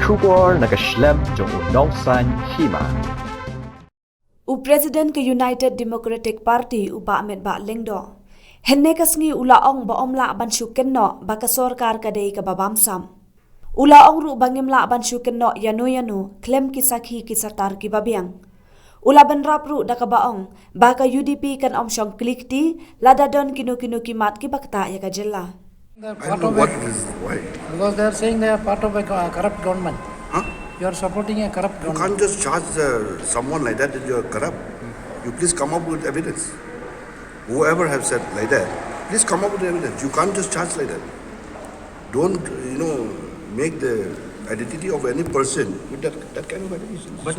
Trubor na Khlem jong Nongsan Hima. President ke United Democratic Party uba Metbah lengdo. Henne kasngi ulaong ba omla ban Kynnoh ba ka sorkar kadei ka Bamsap. Ulaong ru bangimla ban Kynnoh yano Khlem kisakhi kisatar ki babiang. Ula ban rap ru da ka baong ba ka UDP kan omsyong klikti lada don kinu kimat ki bakta ya ka jella. I don't know what is why. Because they are saying they are part of a corrupt government. Huh? You are supporting a corrupt You government. can't just charge someone like that you are corrupt. You please come up with evidence. Whoever have said like that, please come up with evidence. You can't just charge like that. Don't make the identity of any person with that kind of allegations. But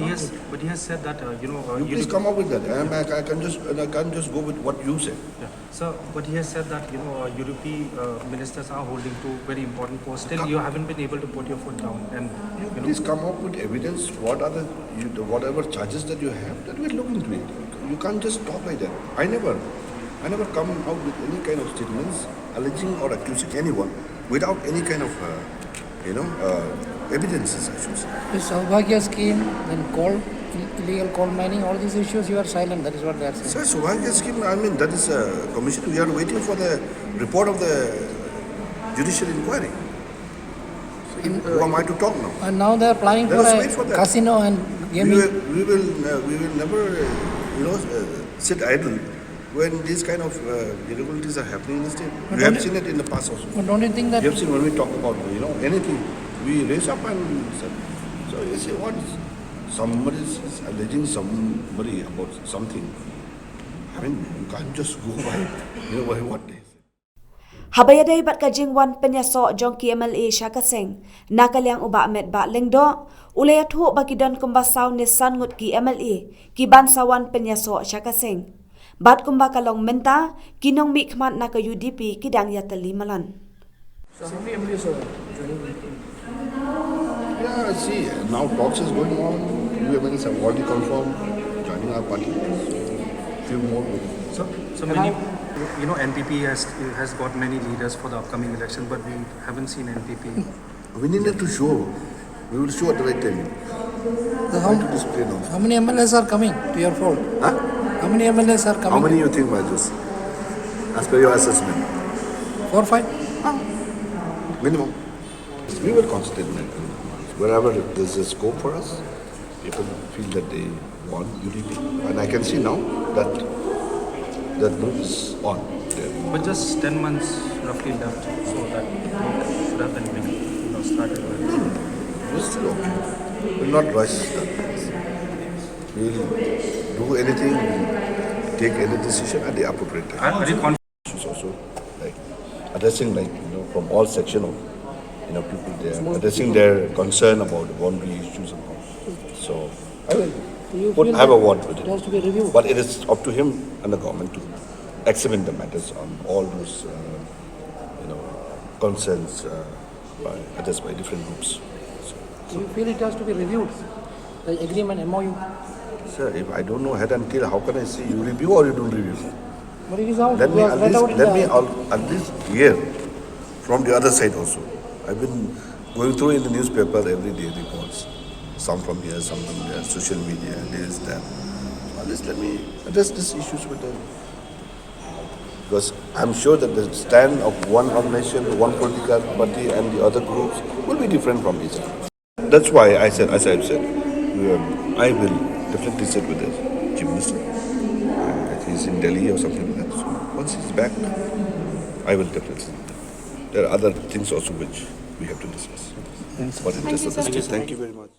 he has said that you please come up with that. I can't just go with what you said. Yeah. So, but he has said that European ministers are holding two very important posts. Still, you haven't been able to put your foot down. And Please come up with evidence. What are whatever charges that you have, that we'll look into it. You can't just talk like that. I never come out with any kind of statements alleging or accusing anyone without any kind of evidences, I should say. This Saubhagya scheme, then illegal coal mining, all these issues, you are silent. That is what they are saying. Sir, Saubhagya scheme, that is a commission. We are waiting for the report of the judicial inquiry. So who am I to talk now? And now they are applying Let us wait for for a that. casino and gaming. We will never, sit idle when these kind of irregularities are happening in the state. We have seen it in the past also. But don't you think that You have seen when we talk about anything, we raise up and say, so you say what somebody is alleging somebody about something. I mean, you can't just go by what they say. Habayadai bat ka jingwan penyaso jong KMLA syakaseng nakaliang uba Metbah lengdo ulayat hu bakidon kumbasaw ni sangut KMLA ki bansawan penyaso syakaseng bat kumba kalong menta kinong mikmat na ka UDP kidang yatali malan. Yeah, see, now talks is going on. Women have already confirmed joining our party. Few more. so many, NPP has got many leaders for the upcoming election, but we haven't seen NPP. We needed to show. We will show at the right time. So Try to display now. how many MLAs are coming to your fold? Huh? How many MLAs are How coming? many you think, Majus? As per your assessment? 4 or 5? Minimum. We will concentrate on that. Wherever there's a scope for us, people feel that they want UDP. And I can see now that move is on there. But just 10 months roughly left, so that should have been started. We're still okay. We'll not rush that. We'll do anything, take any decision at the appropriate time. Are you confident? Issues also, like addressing from all section of people there, addressing their concern about the boundary issues and all. So I will have a word with It has to be him. reviewed. But it is up to him and the government to examine the matters on all those concerns addressed by different groups. Do you feel it has to be reviewed? The agreement, MOU. Sir, if I don't know head and tail, how can I say you review or you don't review? But it is out. Let It me was read out in the- at least hear from the other side also. I've been going through in the newspaper every day reports. Some from here, some from there, social media, this, that. At least let me address these issues with them. Because I'm sure that the stand of one organization, one political party and the other groups will be different from each other. That's why I said, as I've said, I will definitely sit with the Chief Minister. I think he's in Delhi or something like that. So once he's back, I will definitely sit with him. There are other things also which we have to discuss. But in interest of the state, thank you very much.